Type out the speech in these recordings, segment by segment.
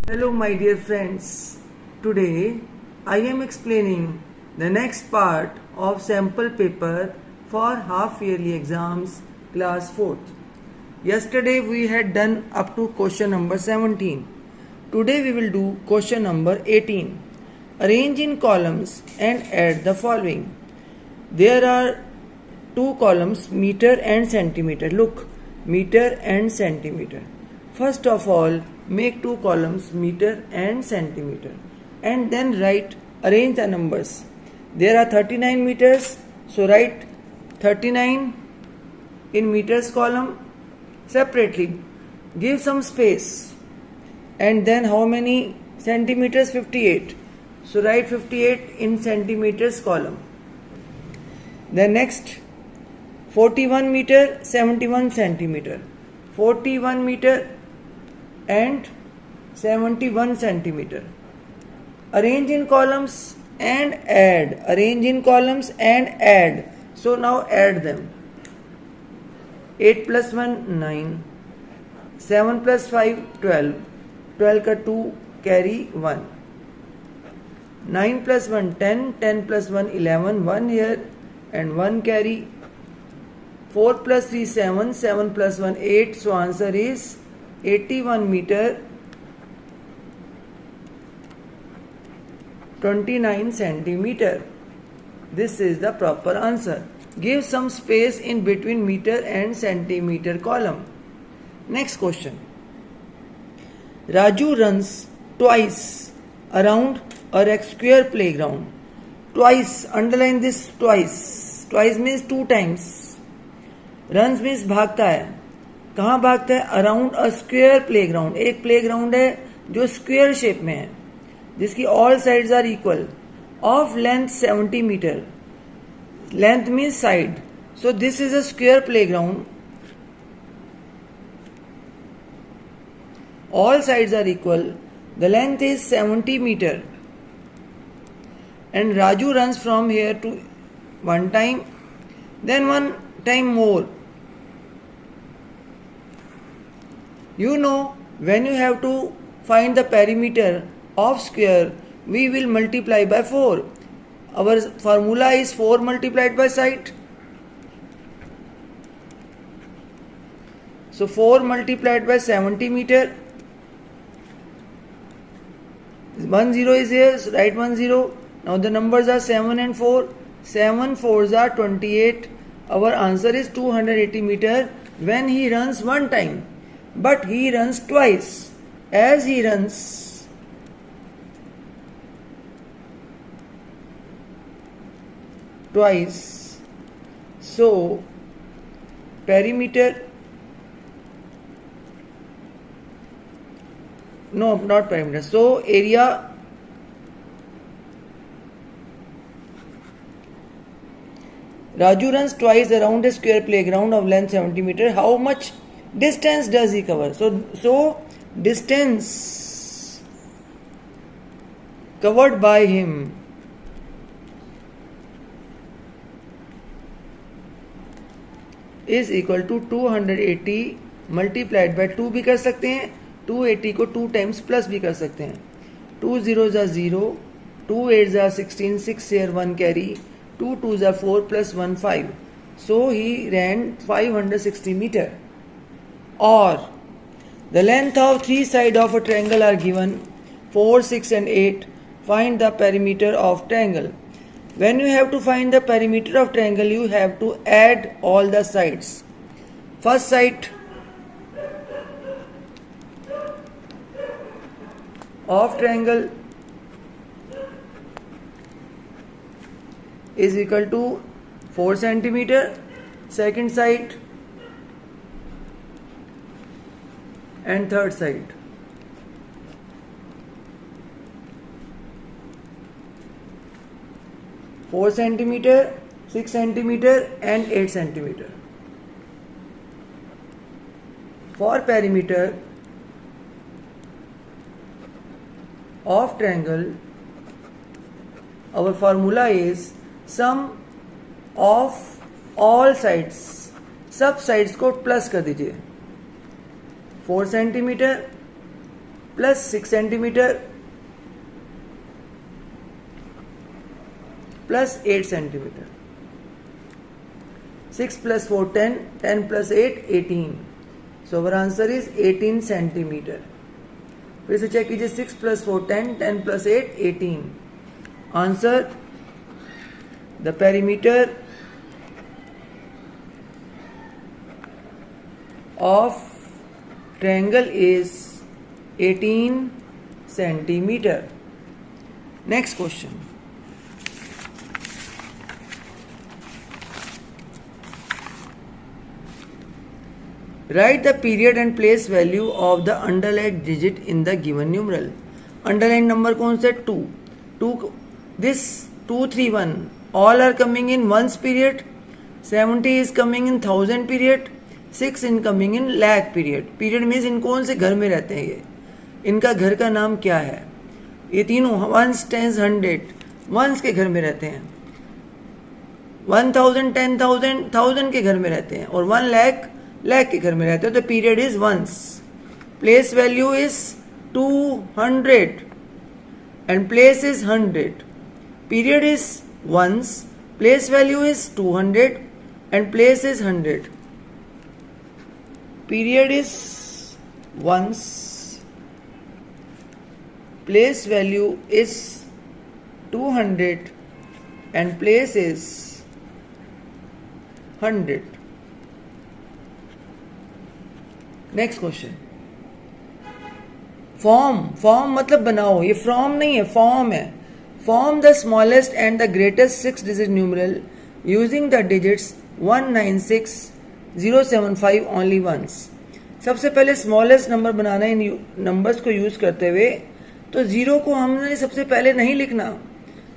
Hello my dear friends. Today I am explaining the next part of sample paper for half yearly exams class 4th. Yesterday we had done up to question number 17. Today we will do question number 18. Arrange in columns and add the following. There are two columns, meter and centimeter. Look, meter and centimeter. First of all, make two columns, meter and centimeter, and then arrange the numbers. There are 39 meters, so write 39 in meters column separately. Give some space, and then how many centimeters? 58. So write 58 in centimeters column. Then next, 41 meter, 71 centimeter. 41 meter and 71 centimeter. Arrange in columns and add. Arrange in columns and add. So now add them. 8 plus 1, 9. 7 plus 5, 12. 12 ka 2 carry 1. 9 plus 1, 10. 10 plus 1, 11. 1 here and 1 carry. 4 plus 3, 7. 7 plus 1, 8. So answer is 81 meter 29 centimeter. This is the proper answer. Give some space in between meter and centimeter column. Next question. Raju runs twice around a square playground. Twice, underline this twice. Twice means two times. Runs means भागता है. कहाँ भागता है? Around a square playground. एक playground है जो square shape में है, जिसकी all sides are equal, of length 70 metre. Length means side. So this is a square playground. All sides are equal. The length is 70 metre. And Raju runs from here to one time, then one time more. You know, when you have to find the perimeter of square, we will multiply by 4. Our formula is 4 multiplied by side. So 4 multiplied by 70 meter. 1 0 is here, so write 1 0. Now the numbers are 7 and 4. 7 4s are 28. Our answer is 280 meter when he runs one time. But he runs twice. As he runs twice, so perimeter, no, not perimeter, so area, Raju runs twice around a square playground of length 70 meter. How much distance does he cover? So distance covered by him is equal to 280 multiplied by 2 भी कर सकते हैं. 280 को 2 times plus भी कर सकते हैं. 2 zeros are 0, 2 8s are 16, 6 here 1 carry, 2 2s are 4 plus 1 5. So he ran 560 meter. Or the length of three sides of a triangle are given 4, 6 and 8. Find the perimeter of triangle. When you have to find the perimeter of triangle, you have to add all the sides. First side of triangle is equal to 4 centimeter. Second side and third side. Four centimeter, 6 centimeter and 8 centimeter. For perimeter of triangle, our formula is sum of all sides. सब sides को plus कर दीजिए. 4 centimetre plus 6 centimeter plus 8 centimeter. 6 plus 4 10, 10 plus 8 18. So our answer is 18 centimeter. फिर से check कीजिए, 6 plus 4 10, 10 plus 8 18. Answer, the perimeter of triangle is 18 centimeter. Next question. Write the period and place value of the underlined digit in the given numeral. Underlined number कौन से? 2. This 2 3 1 all are coming in ones period. 70 is coming in thousand period. 6 in coming in lakh period. Period means इन कौन से घर में रहते हैं ये? इनका घर का नाम क्या है? ये तीनों ones, tens, 100 ones के घर में रहते हैं. 1000 10,000 1000 के घर में रहते हैं और 1 lakh lakh के घर में रहते हैं. तो period is once. Place value is 200 and place is 100. Period is once, place value is 200 and place is 100. Period is once, place value is 200 and place is 100. Next question. Form मतलब बनाओ, ये from नहीं है, form है. Form the smallest and the greatest 6 digit numeral using the digits 196075 only once. सबसे पहले smallest number बनाना है इन numbers को यूज करते हुए. तो 0 को हमने सबसे पहले नहीं लिखना,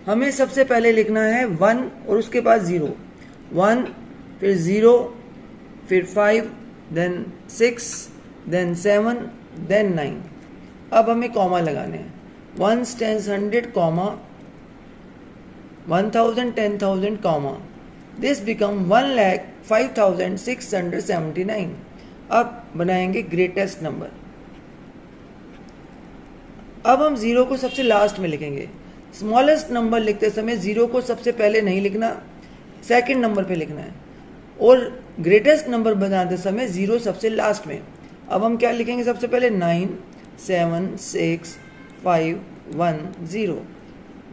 हमें सबसे पहले लिखना है 1 और उसके बाद 0. 1 फिर 0 फिर 5 देन 6 देन 7 देन 9. अब हमें कॉमा लगाने हैं. 1 10 100 कॉमा 1000 10,000 कॉमा. This become 1,05,679. अब बनाएंगे ग्रेटेस्ट नंबर. अब हम 0 को सबसे लास्ट में लिखेंगे. स्मॉलेस्ट नंबर लिखते समय 0 को सबसे पहले नहीं लिखना, सेकंड नंबर पे लिखना है. और ग्रेटेस्ट नंबर बनाते समय 0 सबसे लास्ट में. अब हम क्या लिखेंगे सबसे पहले? 9 7 6 5 1 0.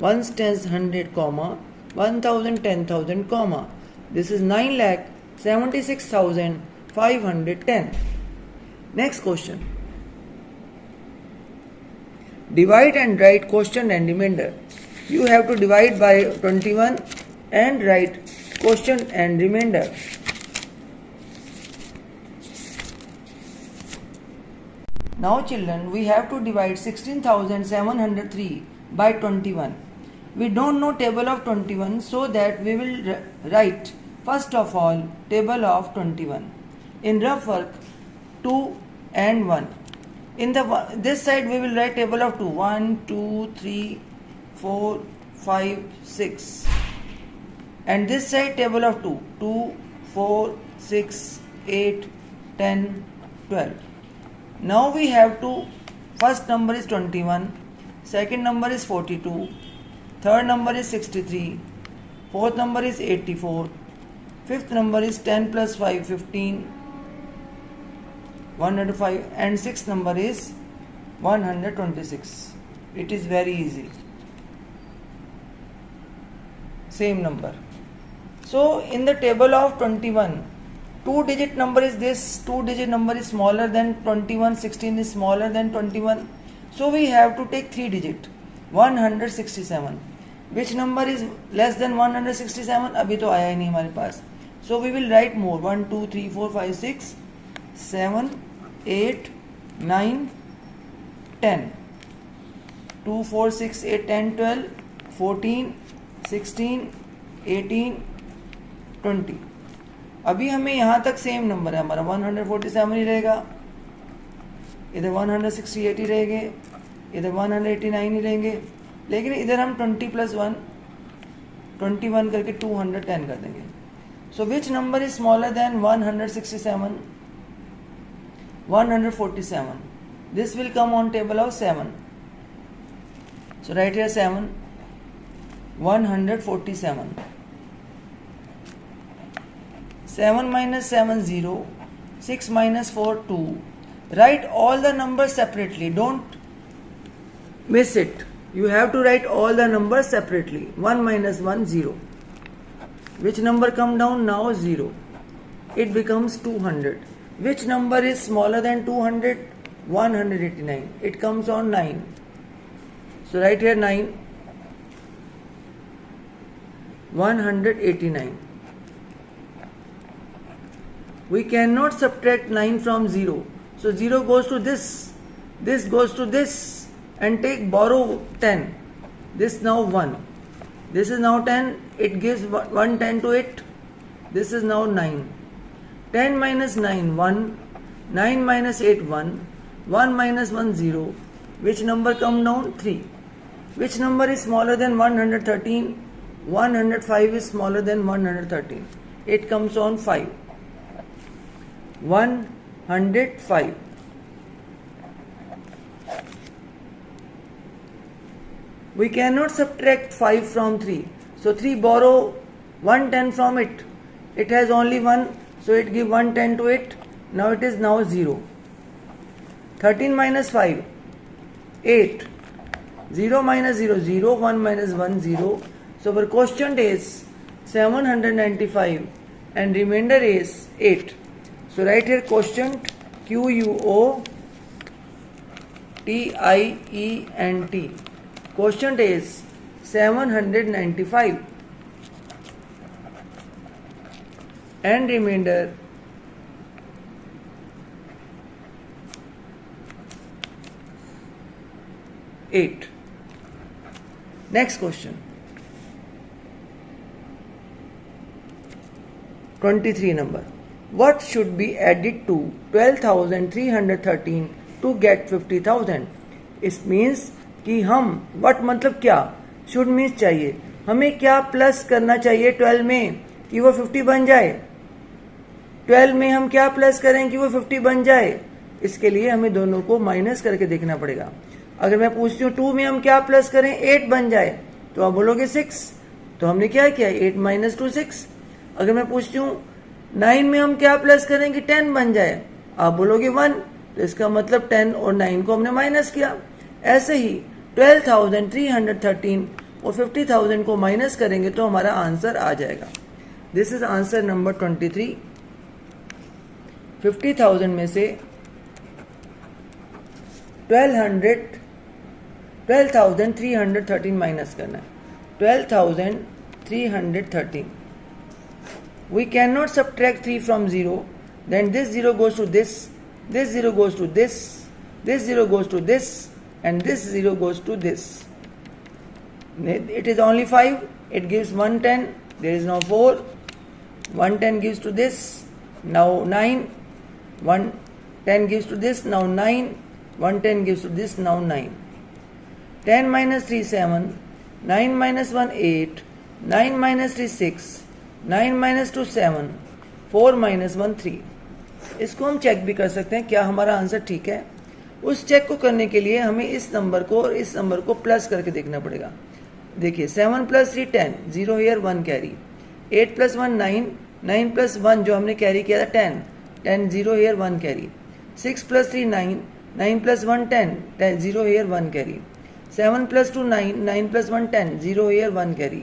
1 10 100 comma 1000 10,000 comma. This is 9,76,510. Next question. Divide and write question and remainder. You have to divide by 21 and write question and remainder. Now children, we have to divide 16,703 by 21. We don't know table of 21, so that we will write first of all table of 21. In rough work 2 and 1. In this side we will write table of 2. 1 2 3 4 5 6. And this side table of 2. 2 4 6 8 10 12. Now we have to, first number is 21, second number is 42, third number is 63, fourth number is 84, fifth number is 10 plus 5 15, 105, and sixth number is 126. It is very easy. Same number. So in the table of 21, 2-digit number is this. 2-digit number is smaller than 21. 16 is smaller than 21. So we have to take 3-digit. 167. Which number is less than 167? अभी तो आया ही नहीं हमारे पास. So we will write more. 1 2 3 4 5 6 7 8 9 10. 2 4 6 8 10 12 14 16 18 20. अभी हमें यहाँ तक same number है हमारा. 147 ही रहेगा, इधर 168 ही रहेंगे, इधर 189 ही रहेंगे. लेकिन इधर हम 20 plus 1 21 करके 210 कर देंगे. So which number is smaller than 167? 147. This will come on table of 7. So write here 7. 147. 7 minus 7 0. 6 minus 4 2. Write all the numbers separately. Don't miss it. You have to write all the numbers separately. 1 minus 1 0. Which number come down now? 0. It becomes 200. Which number is smaller than 200? 189. It comes on 9. So write here 9. 189. We cannot subtract 9 from 0. So 0 goes to this. This goes to this. And borrow 10. This now 1. This is now 10. It gives 1 10 to it. This is now 9. 10 minus 9 1. 9 minus 8 1. 1 minus 1 0. Which number come down? 3. Which number is smaller than 113? 105 is smaller than 113. It comes on 5. 105. We cannot subtract 5 from 3. So 3 borrow 110 from it. It has only 1. So it give 110 to it. Now it is now 0. 13 minus 5. 8. 0 minus 0. 0. 1 minus 1. 0. So our quotient is 795 and remainder is 8. So write here quotient QUOTIENT. Quotient is 795 and remainder 8. Next question. 23 number. What should be added to 12,313 to get 50,000? It means कि हम what मतलब क्या? Should means चाहिए. हमें क्या plus करना चाहिए 12 में कि वो 50 बन जाए? 12 में हम क्या प्लस करें कि वो 50 बन जाए? इसके लिए हमें दोनों को माइनस करके देखना पड़ेगा. अगर मैं पूछती हूँ 2 में हम क्या प्लस करें 8 बन जाए, तो आप बोलोगे 6. तो हमने क्या किया 8 माइनस 2 6. अगर मैं पूछती हूँ 9 में हम क्या प्लस करें कि 10 बन जाए, आप बोलोगे 1. तो इसका मतलब 10 और 9 को हमने माइनस किया. ऐसे ही 12,313 और 50,000 को माइनस करेंगे तो हमारा आंसर आ जाएगा. This is answer number 23. 50,000 में से 12,313 माइनस करना है. 12,313. We cannot subtract 3 from 0. Then this 0 goes to this. This 0 goes to this. This 0 goes to this. And this 0 goes to this. It is only 5. It gives 110. There is now 4. 110 gives to this. Now 9. 110 gives to this. Now 9. 110 gives to this. Now 9. 10 minus 3 7. 9 minus 1 8. 9 minus 3 6. 9 minus 2 7. 4 minus 1 3. इसको हम check भी कर सकते हैं क्या हमारा answer ठीक है. उस चेक को करने के लिए हमें इस नंबर को और इस नंबर को प्लस करके देखना पड़ेगा. देखिए 7 plus 3 10. 0 here 1 carry. 8 plus 1 9. 9 plus 1 जो हमने कैरी किया था 10. 10 0 here 1 carry. 6 plus 3 9. 9 plus 1 10. 10 0 here 1 carry. 7 plus 2 9. 9 plus 1 10. 0 here 1 carry.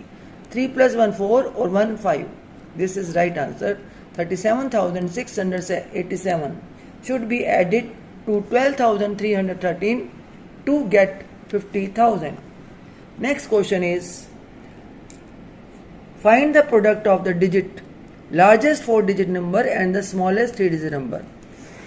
3 plus 1 4 or 1 5. This is right answer. 37,687 should be added to 12,313 to get 50,000. Next question is find the product of the digit largest 4-digit number and the smallest 3-digit number.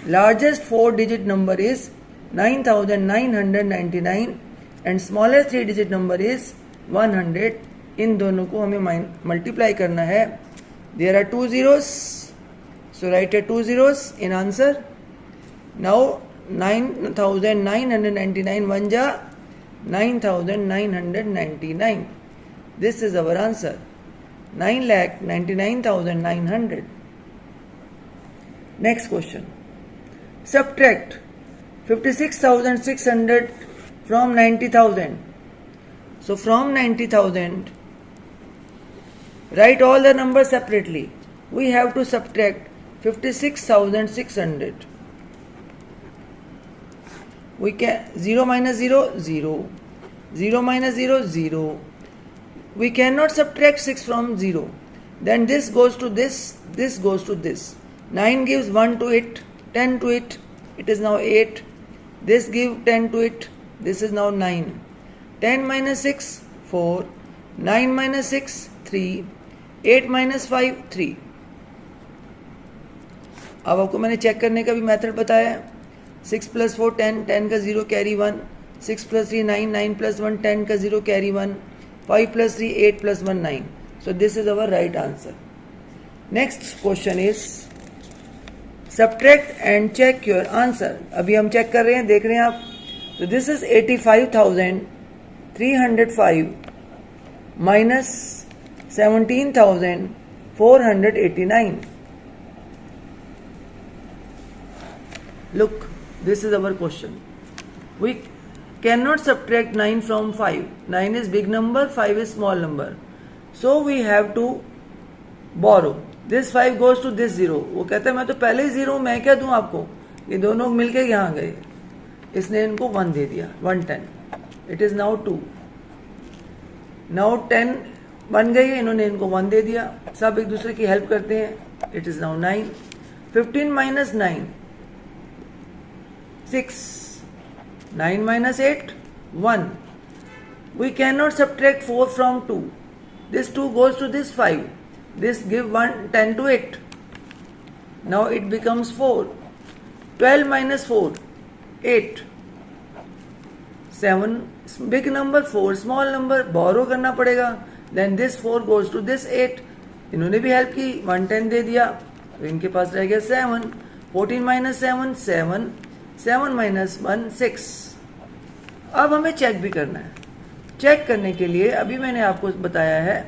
Largest 4-digit number is 9,999 and smallest 3-digit number is 100. इन दोनों को हमें multiply करना है. There are 2 zeros, so right है 2 zeros in answer. Now 9,999 वन जा 9,999. This is our answer 9,99,900. Next question. Subtract 56,600 from 90,000. So from 90,000, write all the numbers separately. We have to subtract 56,600. We can 0 minus 0, 0. 0 minus 0, 0. We cannot subtract 6 from 0. Then this goes to this goes to this. 9 gives 1 to it, 10 to it. It is now 8. This gives 10 to it. This is now 9. 10 minus 6, 4. 9 minus 6, 3. 8 minus 5, 3. अब आपको मैंने check करने का भी method बताया है. 6 plus 4, 10. 10 का 0 carry 1. 6 plus 3, 9. 9 plus 1, 10 का 0 carry 1. 5 plus 3, 8 plus 1, 9. So this is our right answer. Next question is subtract and check your answer. अभी हम चेक कर रहे हैं, देख रहे हैं आप. So this is 85,305 minus 17,489. Look, this is our question. We cannot subtract 9 from 5. 9 is big number, 5 is small number. So we have to borrow. This 5 goes to this 0. वो कहता है मैं तो पहले ही 0 हूँ, मैं क्या दूँ आपको. ये दोनों मिलके यहाँ गए, इसने इनको 1 दे दिया. 110. It is now 2. Now 10 बन गई है, इन्होंने इनको 1 दे दिया. सब एक दूसरे की हेल्प करते हैं. It is now 9. 15 minus 9, 6. 9 minus 8, 1. We cannot subtract 4 from 2. This 2 goes to this 5. This give 1, 10 to it. Now it becomes 4. 12 minus 4, 8. 7 big number, 4 small number. Borrow करना पड़ेगा. Then this 4 goes to this 8. इन्होंने भी help की, 110 दे दिया. तो इनके पास रह गया 7. 14 minus 7, 7. 7 minus 1, 6. अब हमें चेक भी करना है. चेक करने के लिए अभी मैंने आपको बताया है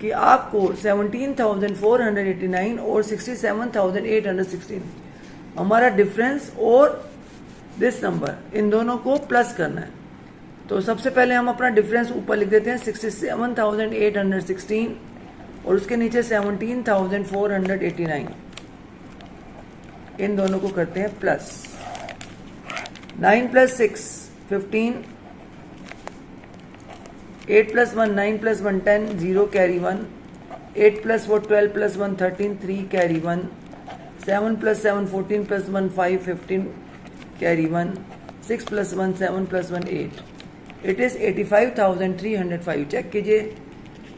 कि आपको 17,489 और 67,816 हमारा डिफरेंस और दिस नंबर, इन दोनों को प्लस करना है. तो सबसे पहले हम अपना डिफरेंस ऊपर लिख देते हैं 67,816 और उसके नीचे 17,489. इन दोनों को करते हैं plus. 9 plus 6, 15. 8 plus 1, 9 plus 1, 10. 0 carry 1. 8 plus 4, 12 plus 1, 13. 3 carry 1. 7 plus 7, 14 plus 1, 5. 15 carry 1. 6 plus 1, 7 plus 1, 8. It is 85,305. Check कीजिए.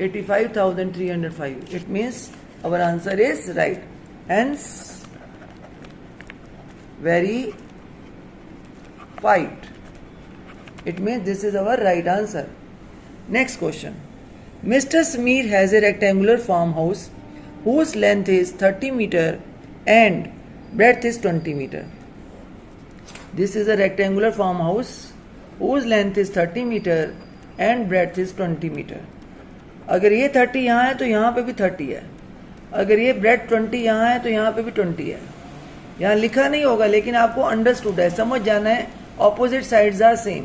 85,305. It means our answer is right. Hence verified. It means this is our right answer. Next question. Mr. Smear has a rectangular farmhouse whose length is 30 meter and breadth is 20 meter. This is a rectangular farmhouse whose length is 30 meter and breadth is 20 meter. अगर ये 30 यहाँ है तो यहाँ पे भी 30 है. अगर ये breadth 20 यहाँ है तो यहाँ पे भी 20 है. यहाँ लिखा नहीं होगा लेकिन आपको अंडरस्टूड है, समझ जाना है. Opposite sides are same.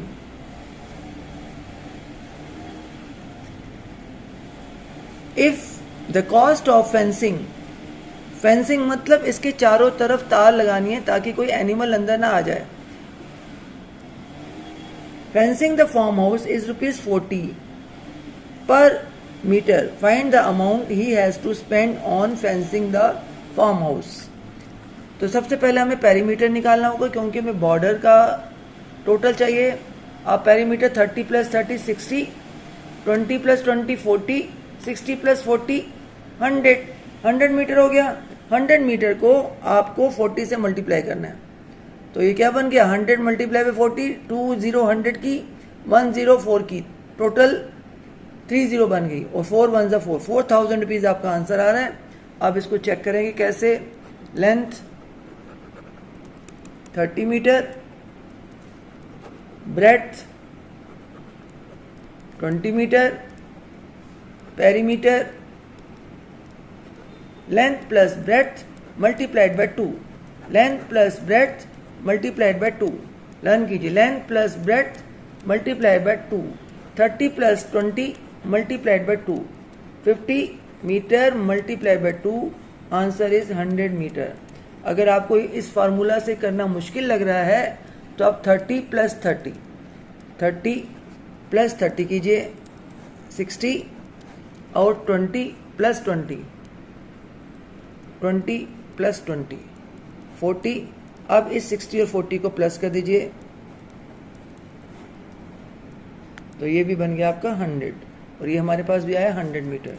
If the cost of fencing, fencing मतलब इसके चारों तरफ तार लगानी है ताकि कोई एनिमल अंदर ना आ जाए. Fencing the farm house is ₹40 per metre. Find the amount he has to spend on fencing the farm house. तो सबसे पहले हमें पेरीमीटर निकालना होगा क्योंकि हमें बॉर्डर का टोटल चाहिए. आप perimeter 30 plus 30 60, 20 plus 20 40, 60 plus 40 100. 100 metre हो गया. 100 मीटर को आपको 40 से मल्टीप्लाई करना है. तो ये क्या बन गया? 100 मल्टीप्लाई बाय 40, 20 100 की, 104 की, टोटल 30 बन गई और 4 1 4. 4,000 रुपीज आपका आंसर आ रहा है. आप इसको चेक करेंगे कैसे. Length 30 metre, breadth 20 metre, perimeter, length plus breadth multiplied by 2. Length plus breadth multiplied by 2। Learn कीजिए, length plus breadth multiplied by 2, 30 plus 20 multiplied by 2, 50 metre multiplied by 2, answer is 100 metre. अगर आपको इस formula से करना मुश्किल लग रहा है तो आप 30 प्लस 30 प्लस 30 कीजिए 60 और 20 प्लस 20 प्लस 20 40। अब इस 60 और 40 को प्लस कर दीजिए तो ये भी बन गया आपका 100 और ये हमारे पास भी आया 100 मीटर।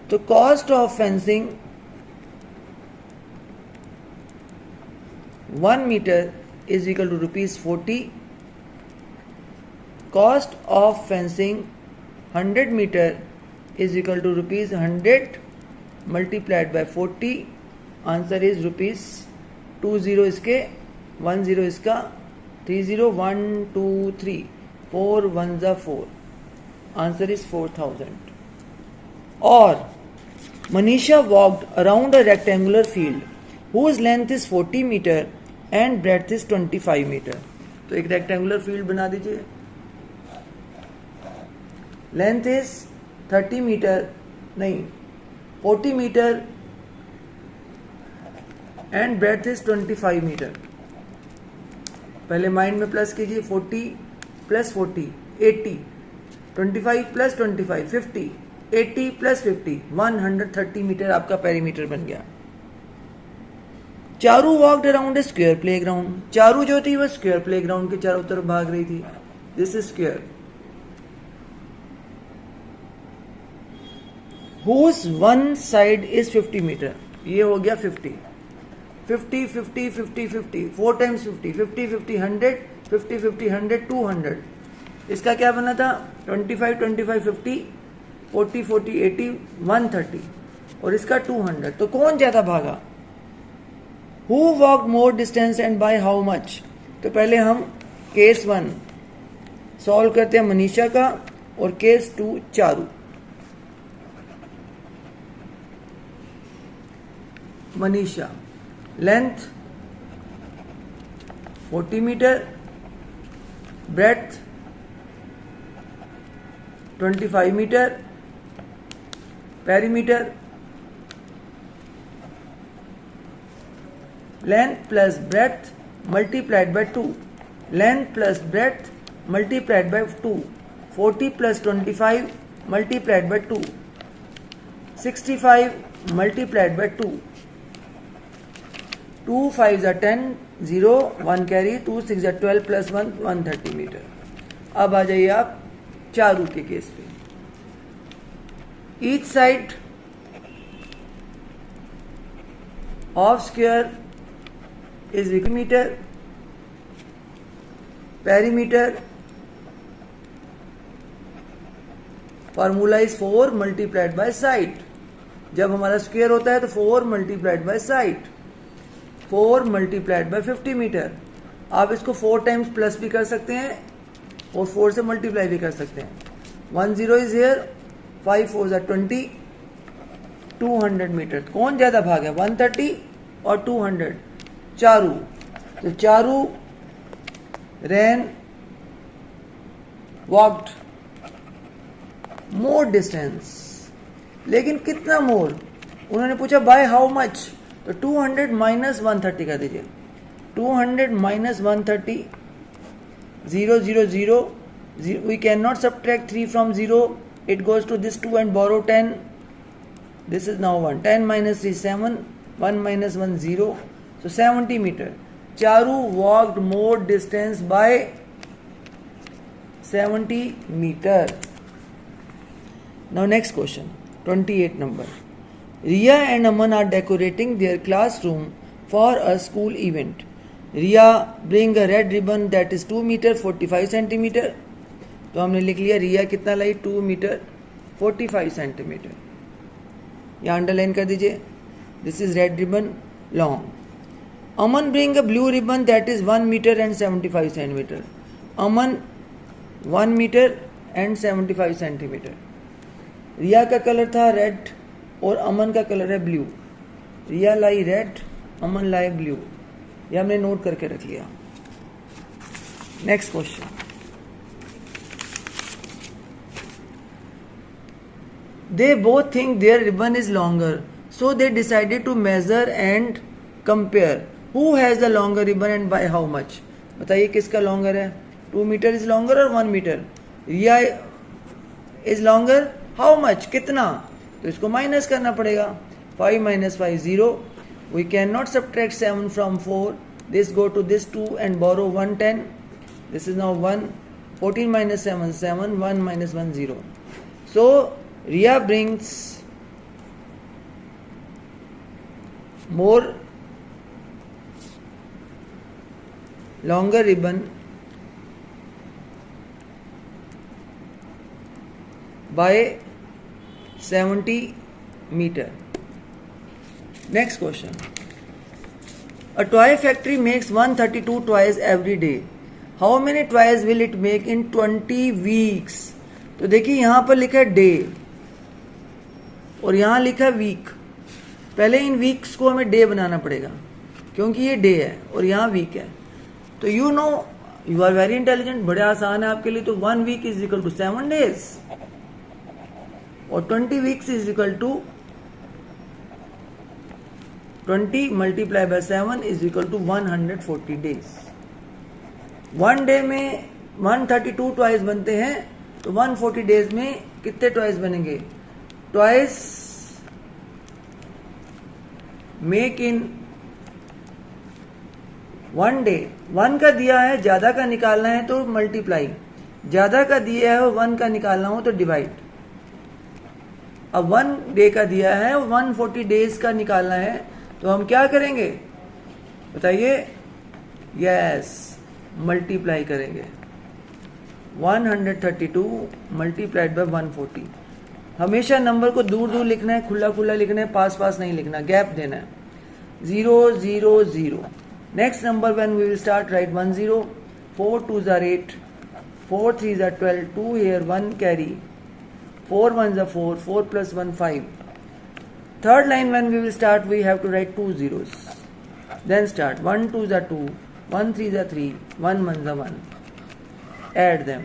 तो cost of fencing 1 metre is equal to ₹40। Cost of fencing 100 metre is equal to ₹100 multiplied by 40, answer is ₹20 इसके, 10 इसका, 30 1 2 3 4 1 4, आंसर इज 4000। और Manisha walked around a rectangular field whose length is 40 metre and breadth is 25 metre. तो एक rectangular field बना दीजिए, length is 30 metre नहीं 40 metre and breadth is 25 metre. पहले mind में प्लस कीजिए, 40 प्लस 40 80, 25 प्लस 25 50, 80 प्लस 50 130 मीटर आपका पेरीमीटर बन गया। Charu walked around a square playground. Charu जो थी वो स्क्वायर प्लेग्राउंड के चारों तरफ भाग रही थी, this is square. Whose one side is 50 मीटर, ये हो गया 50 50 50 50 50 4 टाइम्स 50 50 50 100 50 50 100 200। इसका क्या बना था 25 25 50 40 40 80 130 और इसका 200। तो कौन ज्यादा भागा? Who walked more distance and by how much? तो पहले हम केस 1 सॉल्व करते हैं मनीषा का और case 2 Charu. Manisha, length 40 metre, breadth 25 metre, perimeter, length plus breadth multiplied by 2, length plus breadth multiplied by 2, 40 plus 25 multiplied by 2, 65 multiplied by 2, 2 5 are 10 0 1 carry 2 6 are 12 plus 1 130 metre. अब आ जाइए आप चारू के केस पे। Each side of square is equal metre, perimeter formula is 4 multiplied by side. जब हमारा square होता है तो 4 multiplied by side, 4 multiplied by 50 metre. आप इसको 4 टाइम्स प्लस भी कर सकते हैं और 4 से मल्टीप्लाई भी कर सकते हैं। 10 इज हियर, 5 4 are 20, 200 मीटर। कौन ज्यादा भाग है 130 और 200? चारू। तो चारू रैन वॉक्ड मोर डिस्टेंस, लेकिन कितना मोर? उन्होंने पूछा बाय हाउ मच, तो 200 माइनस 130 कर दीजिए। 200 minus 130 0 0 0, we cannot subtract 3 from 0, it goes to this 2 and borrow 10, this is now 1, 10 minus 3 7, 1 minus 1 0, so 70 meter. Charu walked more distance by 70 meter. Now next question, 28 number. Riya and Aman are decorating their classroom for a school event. Riya bring a red ribbon that is 2 meter 45 centimeter. तो हमने लिख लिया रिया कितना लाई 2 metre 45 centimetre. यहाँ underline कर दीजिए, this is red ribbon long. Aman bring a blue ribbon that is 1 metre and 75 centimetre. Aman 1 metre and 75 centimetre. Riya का कलर था रेड और अमन का कलर है ब्लू। रिया लाई रेड, अमन लाई ब्लू। ये हमने नोट करके रख लिया। Next question, they both think their ribbon is longer, so they decided to measure and compare who has the longer ribbon and by how much। बताइए किसका लॉन्गर है? 2 मीटर इज लॉन्गर और 1 metre? Riya is longer, how much, कितना? तो इसको minus करना पड़ेगा। 5 minus 5 0। We cannot subtract 7 from 4. This go to this 2 and borrow 1 10. This is now 1. 14 minus 7 7. 1 minus 1 0. So Riya brings more longer ribbon by 70 meter. Next question. A toy factory makes 132 toys every day. How many toys will it make in 20 weeks? तो देखिए यहां पर लिखा है day और यहां लिखा है वीक। पहले इन वीक्स को हमें डे बनाना पड़ेगा क्योंकि ये डे है और यहां वीक है। तो you know, you are very intelligent, बड़े आसान है आपके लिए। तो 1 week is equal to 7 days और 20 weeks is equal to 20 multiply by 7 is equal to 140 days। 1 day में 132 टॉयज बनते हैं, तो 140 डेज में कितने टॉयज बनेंगे? Toys make in 1 day. 1 का दिया है, ज्यादा का निकालना है तो मल्टीप्लाई, ज्यादा का दिया है 1 का निकालना हो तो डिवाइड। अब 1 डे का दिया है, 140 डेज का निकालना है, तो हम क्या करेंगे बताइए? यस, मल्टीप्लाई करेंगे। 132 मल्टीप्लाइड बाय 140। हमेशा नंबर को दूर दूर लिखना है, खुला खुला लिखना है, पास पास नहीं लिखना, गैप देना है। 0 0 0। Next number when we will start right 1 0। 4 2s are 8, 4 3s are 12, 2 here, 1 carry, 4 1s are 4, 4 plus 1 5. Third line when we will start we have to write 2 zeros. Then start 1 2s are 2, 1 3s are 3, 1 1s are 1. Add them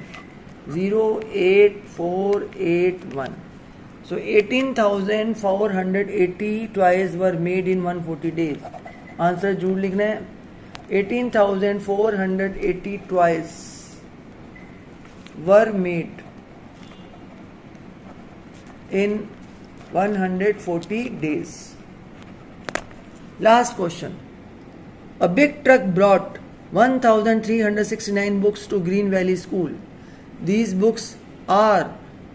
0 8 4 8 1. So 18,480 toys were made in 140 days. Answer जरूर लिखना है। 18,480 toys were made in 140 days. Last question. A big truck brought 1,369 books to Green Valley School. These books are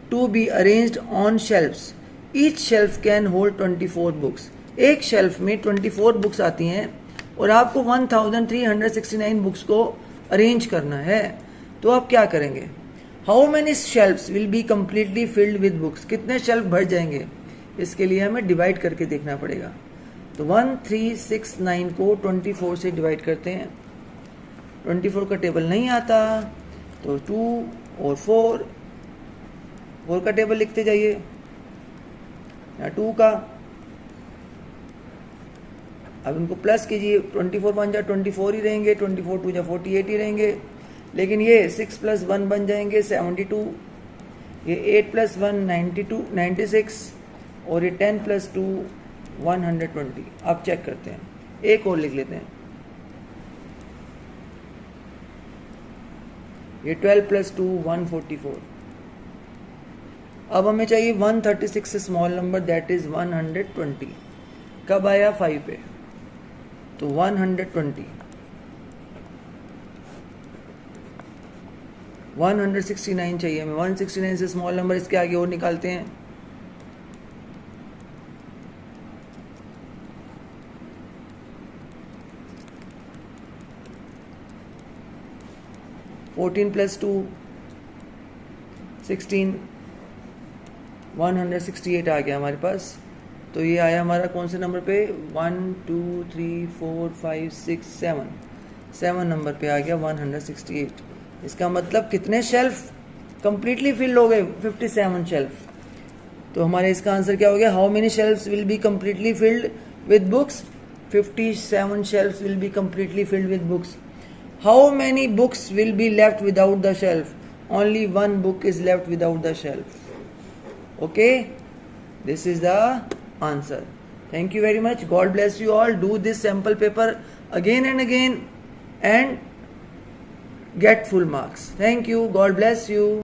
to be arranged on shelves. Each shelf can hold 24 books. एक shelf में 24 books आती हैं और आपको 1,369 books को arrange करना है। तो आप क्या करेंगे? How many shelves will be completely filled with books? कितने शेल्फ भर जाएंगे? इसके लिए हमें डिवाइड करके देखना पड़ेगा। तो 1369 को 24 से डिवाइड करते हैं। 24 का टेबल नहीं आता तो 2 और 4 का टेबल लिखते जाइए, या 2 का। अब इनको प्लस कीजिए, 24 1 जा 24 ही रहेंगे, 24 2 जा 48 ही रहेंगे। लेकिन ये 6 + 1 बन जाएंगे 72, ये 8 + 1 92 96 और ये 10 + 2 120। आप चेक करते हैं, एक और लिख लेते हैं, ये 12 + 2 144। अब हमें चाहिए 136 से स्मॉल नंबर, दैट इज 120। कब आया? 5 पे, तो 120। 169 चाहिए हमें। 169 से स्मॉल नंबर इसके आगे और निकालते हैं, (14 + 2 16) 168 आ गया हमारे पास। तो ये आया हमारा कौन से नंबर पे? 1 2 3 4 5 6 7 नंबर पे आ गया 168। इसका मतलब कितने शेल्फ कंप्लीटली फिल हो गए? 57 शेल्फ। तो हमारे इसका आंसर क्या हो गया? How many shelves will be completely filled with books? 57 shelves will be completely filled with books. How many books will be left without the shelf? Only one book is left without the shelf. Okay, this is the answer. Thank you very much. God bless you all. Do this sample paper again and again and get full marks. Thank you. God bless you.